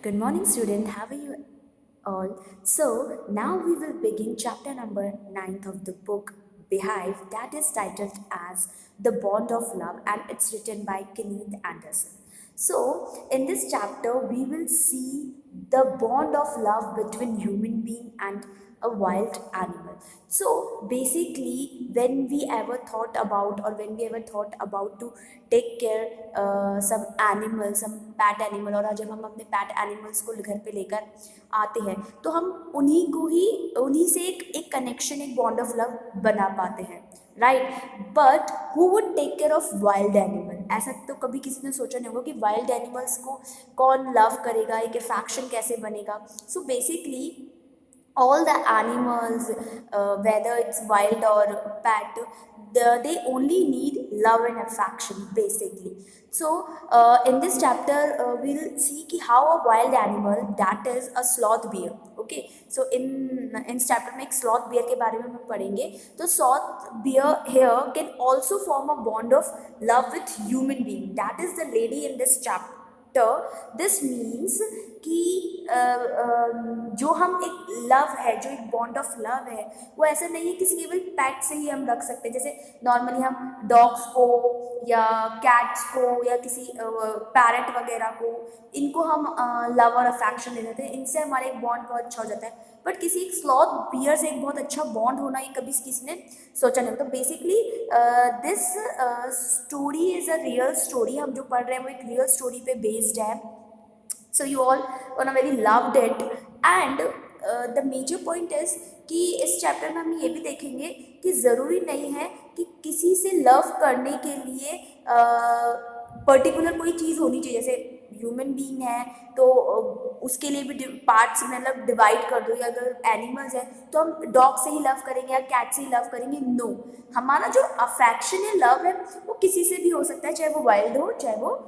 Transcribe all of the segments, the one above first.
Good morning, student. How are you all? So, now we will begin chapter number 9th of the book Behive, that is titled as The Bond of Love, and it's written by Kenneth Anderson. So, in this chapter, we will see the bond of love between human being and a wild animal. So basically, when we ever thought about, or when we ever thought about to take care some animal, some pet animal, और जब हम अपने pet animals को घर पे लेकर आते हैं तो हम उन्हीं से एक connection, एक bond of love बना पाते हैं, right. But who would take care of wild animal? ऐसा तो कभी किसी ने सोचा नहीं होगा कि वाइल्ड एनिमल्स को कौन लव करेगा, एक अफेक्शन कैसे बनेगा. So basically all the animals, whether it's wild or pet, they only need love and affection basically. So in this chapter we'll see ki how a wild animal, that is a sloth bear. Okay, so in इस chapter में एक sloth bear के बारे में हम पढ़ेंगे. तो sloth bear here can also form a bond of love with human being, that is the lady in this chapter. This means कि जो हम एक लव है, जो एक बॉन्ड ऑफ लव है, वो ऐसा नहीं है किसी केवल पैट से ही हम रख सकते हैं. जैसे नॉर्मली हम डॉग्स को या कैट्स को या किसी पैरट वगैरह को, इनको हम लव और अफेक्शन दे देते हैं, इनसे हमारा एक बॉन्ड बहुत अच्छा हो जाता है. बट किसी एक स्लॉथ बियर से एक बहुत अच्छा बॉन्ड होना, ये कभी किसी ने सोचा नहीं. तो basically this story is a real story. हम जो पढ़ रहे हैं वो एक रियल स्टोरी पे बेस्ड है. So you all gonna very loved it. And the major point is कि इस चैप्टर में हम ये भी देखेंगे कि ज़रूरी नहीं है कि किसी से लव करने के लिए पर्टिकुलर कोई चीज़ होनी चाहिए. जैसे ह्यूमन बीइंग है तो उसके लिए भी पार्ट्स मतलब डिवाइड कर दो, या अगर एनिमल्स है तो हम डॉग से ही लव करेंगे या कैट से ही लव करेंगे. नो, हमारा जो अफेक्शन है, लव है, वो किसी से भी हो सकता है, चाहे वो वाइल्ड हो, चाहे वो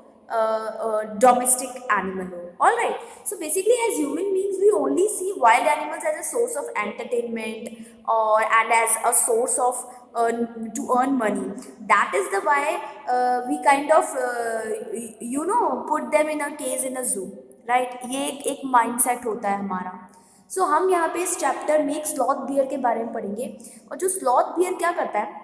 domestic animal हो. All right. So basically, as human beings, we only see wild animals as a source of entertainment, or and as a source of to earn money. That is the why we kind of put them in a cage in a zoo, right? ये एक mindset होता है हमारा. सो हम यहाँ पे इस chapter में एक स्लॉथ बियर के बारे में पढ़ेंगे. और जो स्लॉथ बियर क्या करता है,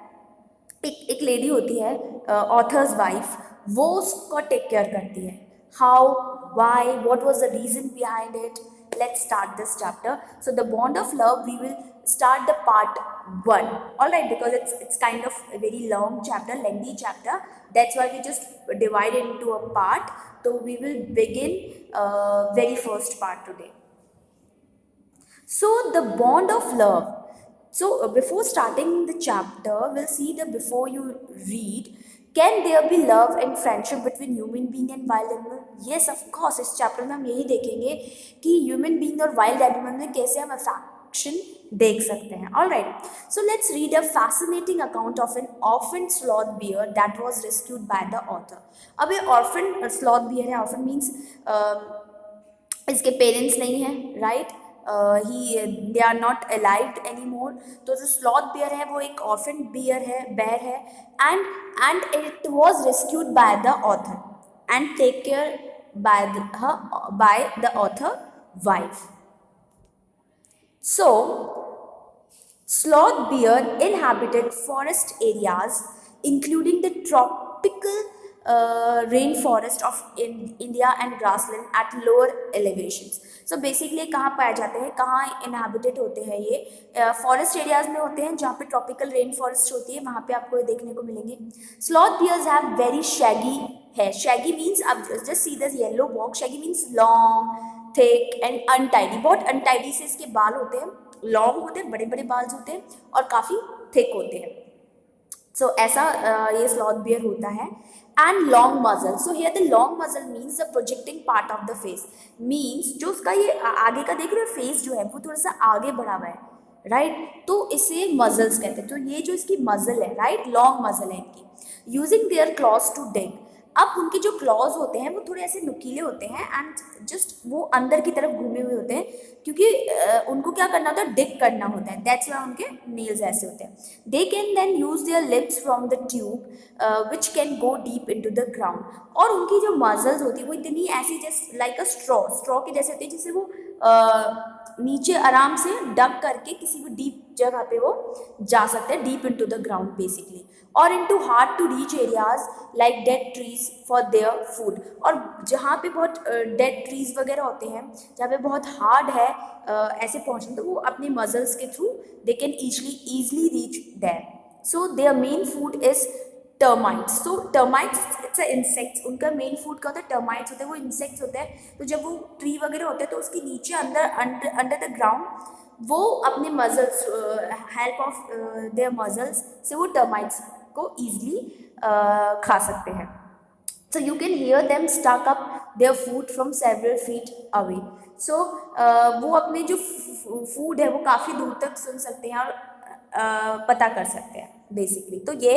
एक लेडी होती है, ऑथर्स वाइफ, वो उसको टेक केयर करती है. How, why, what was the reason behind it? Let's start this chapter. So the bond of love, we will start the part 1. All right, because it's kind of a very long chapter, lengthy chapter, that's why we just divide it into a part. So we will begin very first part today. So the bond of love. So before starting the chapter, we'll see that before you read, can there be love and friendship between human being and wild animal? Yes, of course. इस chapter में हम यही देखेंगे कि human being और wild animal में कैसे हम अफेक्शन देख सकते हैं. All right, so let's read a fascinating account of an orphan sloth bear that was rescued by the author. अब ये ऑर्फन स्लॉथ बियर है. ऑर्फन मीन्स इसके पेरेंट्स नहीं हैं, right? They are not alived any more. तो जो sloth bear है वो एक ऑर्फन बियर है, बैर है. And it was rescued by the author and take care by the author wife. So, sloth bear inhabited forest areas, including the tropical rainforest of India and grassland at lower elevations. So basically कहाँ पाए जाते हैं, कहाँ inhabited होते हैं ये? Forest areas में होते हैं जहाँ पे ट्रॉपिकल रेन फॉरेस्ट होती है, वहाँ पे आपको ये देखने को मिलेंगे. Sloth bears have very shaggy hair. Shaggy means, अब just see this yellow box. Shaggy means long, thick and untidy. बहुत अनटाइडी से इसके बाल होते हैं, लॉन्ग होते हैं, बड़े बड़े बाल होते हैं और काफ़ी थिक होते हैं. सो ऐसा ये स्लॉथ बियर होता है. एंड लॉन्ग मजल. सो हियर द लॉन्ग मजल means the projecting part of the face. Means जो उसका ये आगे का देख रहे हो फेस जो है वो थोड़ा सा आगे बढ़ा हुआ है, राइट? तो इसे मजल्स कहते हैं. तो ये जो इसकी मजल है, राइट, लॉन्ग मजल है इनकी. Using their claws to dig. अब उनके जो क्लॉज होते हैं वो थोड़े ऐसे नुकीले होते हैं एंड जस्ट वो अंदर की तरफ घूमे हुए होते हैं, क्योंकि उनको क्या करना होता है, डिग करना होता है, दैट्स वाई उनके नेल्स ऐसे होते हैं. They can then use their lips from the tube which can go deep in to the ground. और उनकी जो मजल्स होती है वो इतनी ऐसी जस्ट लाइक अ स्ट्रॉ के जैसे होती है, जिससे वो नीचे आराम से डग करके किसी भी डीप जगह पे वो जा सकते हैं, deep into the ground basically, और into hard to reach areas like dead trees for their food. और जहाँ पे बहुत डेड ट्रीज वगैरह होते हैं, जहाँ पे बहुत हार्ड है ऐसे पहुँचना, तो वो अपने मजल्स के through they can easily reach there. So their main food is termites. तो टर्माइट्स इट्स इंसेक्ट्स. उनका मेन फूड क्या होता है, टर्माइट्स होते हैं, वो इंसेक्ट्स होते हैं. तो जब वो ट्री वगैरह होते हैं तो उसके नीचे अंडर द ग्राउंड वो अपने mussels, help of their mussels से वो टर्माइट्स को ईजिली खा सकते हैं. So you can hear them stuck up their food from several feet away. So वो अपने जो फूड है वो काफ़ी दूर तक सुन सकते हैं और पता कर सकते हैं बेसिकली. तो ये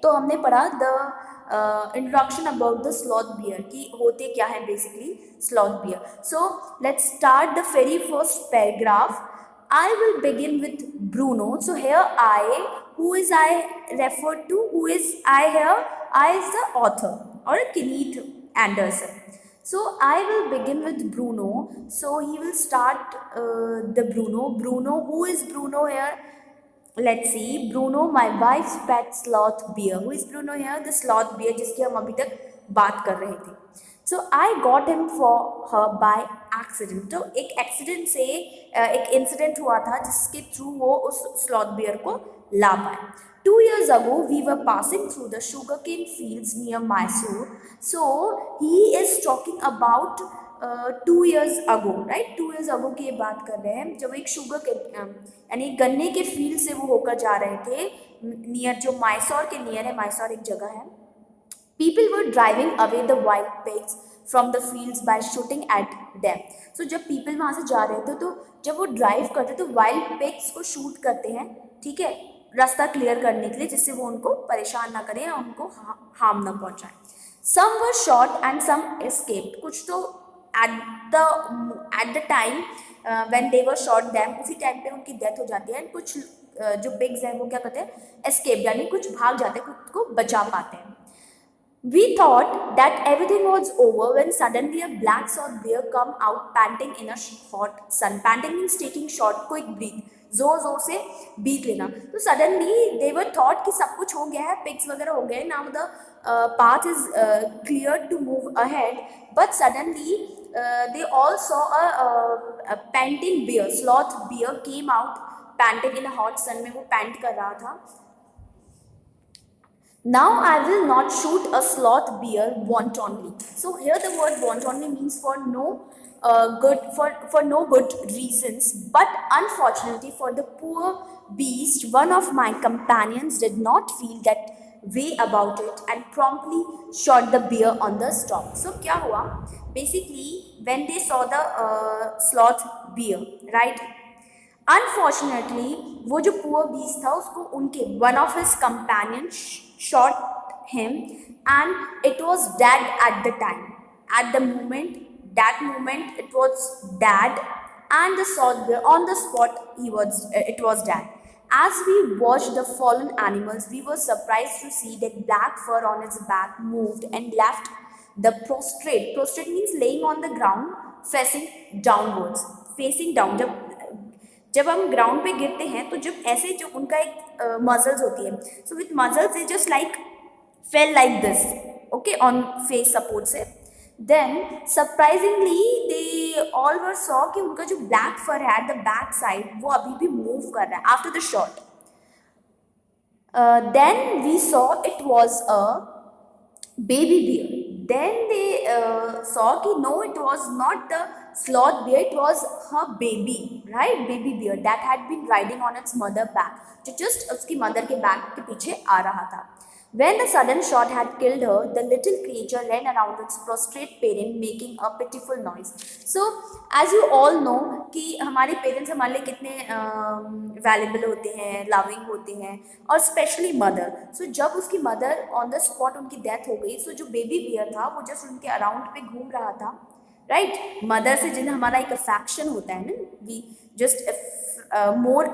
तो हमने पढ़ा the introduction about the sloth bear कि होते क्या है basically sloth bear. So let's start the very first paragraph. I will begin with Bruno. So here I, who is I referred to? Who is I here? I is the author or Kenneth Anderson. So I will begin with Bruno. So he will start the Bruno. Bruno, who is Bruno here? Let's see. Bruno, my wife's pet sloth bear. Who is Bruno here? The sloth bear जिसकी हम अभी तक बात कर रहे थे. So I got him for her by accident. तो एक एक्सीडेंट से एक इंसिडेंट हुआ था जिसके थ्रू वो उस स्लॉथ बियर को ला पाए. 2 years ago we were passing through the sugarcane fields near Mysore. So he is talking about 2 years ago, right? 2 years ago की बात कर रहे हैं जब एक शुगर के यानी गन्ने के फील्ड से वो होकर जा रहे थे नियर, जो मैसूर के नियर है. मैसूर एक जगह है. People were driving away the wild pigs from the fields by shooting at them. So जब people वहाँ से जा रहे थे तो जब वो ड्राइव करते तो वाइल्ड पिग्स को शूट करते हैं, ठीक है, रास्ता क्लियर करने के लिए, जिससे वो उनको परेशान ना करें या उनको हार्म ना पहुँचाएं. Some were shot and some escaped. कुछ तो at the time when they were shot them, उसी टाइम पे उनकी डेथ हो जाती है. कुछ जो पिग्स हैं वो क्या करते हैं, एस्केप, यानी कुछ भाग जाते हैं, खुद को बचा पाते हैं. We thought that everything was over when suddenly a black sloth bear come out panting in a hot sun. Panting means taking short, quick breath, जोर जोर से बीत लेना. तो suddenly they were thought कि सब कुछ हो गया है, pigs वगैरह हो गए, now the path is clear to move ahead. But suddenly they all saw a panting bear, sloth bear came out panting in a hot sun. में वो pant कर रहा था. Now I will not shoot a sloth bear wantonly. So here the word wantonly means for no good reasons. But unfortunately for the poor beast, one of my companions did not feel that way about it and promptly shot the bear on the stop. So क्या हुआ? Basically when they saw the sloth bear, right? Unfortunately वो जो poor beast था उसको उनके one of his companions shot him and it was dead at the time. At the moment, that moment it was dead and the sloth bear on the spot it was dead. As we watched the fallen animals, we were surprised to see that black fur on its back moved and left the prostrate. Prostrate means laying on the ground facing downwards. Facing down. जब हम ground पे गिरते हैं तो जब ऐसे जो उनका एक मसल्स होती है, so with muscles is just like fell like this, okay, on face support से. Then surprisingly they all were saw कि उनका जो ब्लैक फर है एट द बैक साइड वो अभी भी मूव कर रहा है after the shot. Then we saw it was a baby bear. Then they saw कि no, it was not the sloth bear, it was her baby, right, baby bear that had been riding on its mother back, जो just उसकी mother के back के पीछे आ रहा था. When the sudden shot had killed her, the little creature ran around its prostrate parent, making a pitiful noise. So, as you all know कि हमारे parents हमारे लिए कितने वैल्यूबल होते हैं, लविंग होते हैं, और स्पेशली मदर. सो जब उसकी मदर ऑन द स्पॉट उनकी डेथ हो गई, सो जो बेबी बियर था वो जस्ट उनके अराउंड पे घूम रहा था, राइट. मदर से जिन हमारा एक अफेक्शन होता है ना, we just more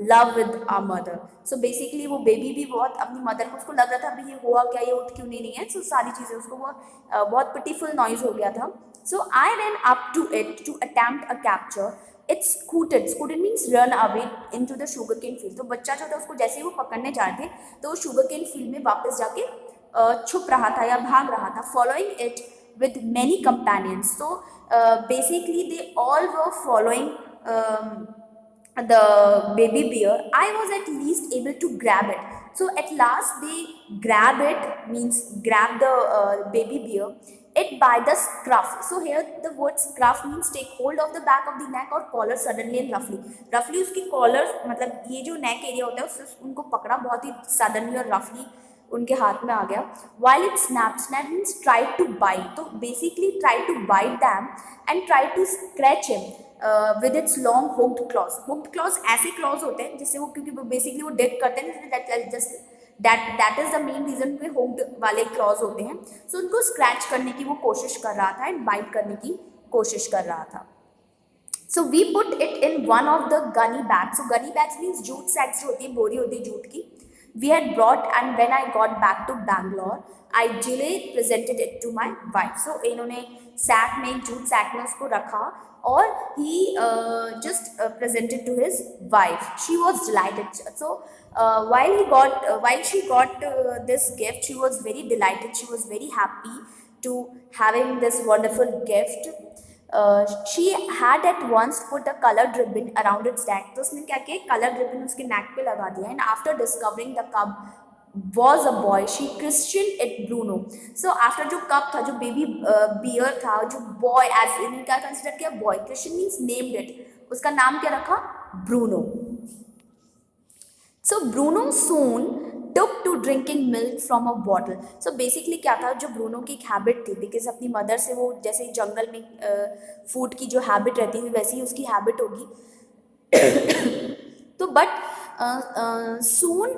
love with our mother. So basically वो बेबी भी बहुत अपनी मदर को, उसको लग रहा था अभी ये हुआ क्या, ये उठ क्यों नहीं रही है. सो सारी चीज़ें उसको वो बहुत पिटीफुल नॉइज हो गया था. So I ran up to it to attempt a capture. It's scooted. Scooted means run away in to the sugar cane field. तो बच्चा जो था उसको जैसे ही वो पकड़ने जा रहे थे तो वो शुगर केन फील्ड में वापस जाके छुप रहा था या भाग रहा था. Following it with many companions. So basically they all were following the baby bear. I was at least able to grab it. So at last they grab it, means grab the baby bear, it by the scruff. So here the word scruff means take hold of the back of the neck or collar suddenly and roughly. Roughly उसकी collar मतलब ये जो neck area होता है उससे उनको पकड़ा बहुत ही suddenly और roughly उनके हाथ में आ गया. While it snapped, snap means try to bite. तो basically try to bite them and try to scratch him with its long hooked claws. Hooked claws ऐसे claws होते हैं जिससे वो, क्योंकि बेसिकली वो dig करते हैं, that is the main reason पे hooked वाले claws होते हैं. So उनको scratch करने की वो कोशिश कर रहा था and bite करने की कोशिश कर रहा था. So we put it in one of the gunny bags. So gunny bags means jute sacks जो होती है, बोरी होती है जूट की. We had brought, and when I got back to Bangalore, I delayed presented it to my wife. So इन्होंने sack में, jute sack में उसको रखा और he just presented to his wife. She was delighted. So while she got this gift, she was very delighted. She was very happy to having this wonderful gift. She had at once put a colored ribbon around its neck. तो उसने क्या किया, colored ribbon उसके neck पे लगा दिया. And after discovering the cub was a boy, she christened it Bruno. So after जो cub था, जो baby bear था, जो boy as इन्होंने क्या consider किया, boy. Christian means named it. उसका नाम क्या रखा, Bruno. So Bruno soon took to drinking milk from a bottle. So basically क्या था, जो ब्रूनो की एक हैबिट थी, बिकॉज अपनी मदर से वो जैसे जंगल में फूड की जो हैबिट रहती थी वैसी ही उसकी हैबिट होगी. तो बट सून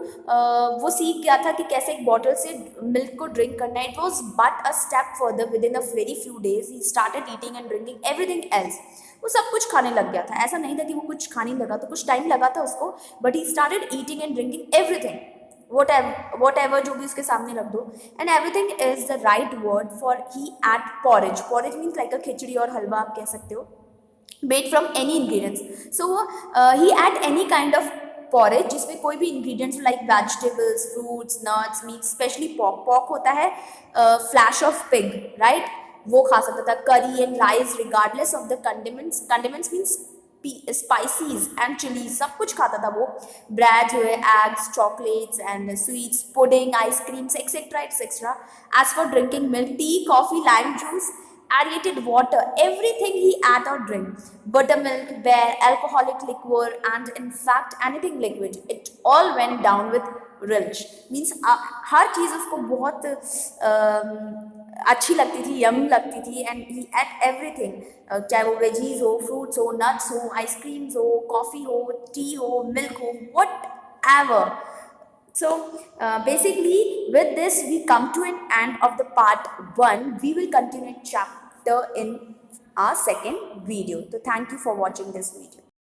वो सीख गया था कि कैसे एक बॉटल से मिल्क को ड्रिंक करना है. It was but a step further. With in a very few days he started eating and drinking everything else. वो सब कुछ खाने लग गया था. ऐसा नहीं था कि वो कुछ खाने लगा, तो कुछ टाइम लगा था उसको, but he started eating and drinking everything, whatever जो भी उसके सामने रख दो. And everything is the right word for he ate porridge. Porridge means like a khichdi और हलवा आप कह सकते हो, made from any ingredients. So he add any kind of porridge जिसमें कोई भी ingredients like vegetables, fruits, nuts, meat, especially pork. Pork होता है flesh of pig, right? वो खा सकता था. Curry and rice regardless of the condiments. Condiments means spices and chilies, सब कुछ खाता था वो. Bread हुए, eggs, chocolates and sweets, pudding, ice creams, etc. etc. As for drinking milk, tea, coffee, lime juice, aerated water, everything he ate or drink. Buttermilk, beer, alcoholic liquor, and in fact anything liquid, it all went down with relish. Means हर चीज़ उसको बहुत अच्छी लगती थी, यम लगती थी. And he at everything, चाहे वो veggies हो, फ्रूट्स हो, नट्स हो, आइसक्रीम्स हो, कॉफ़ी हो, टी हो, मिल्क हो, what ever. So basically with this we come to an end of the part 1. We will continue chapter in our second video. So thank you for watching this video.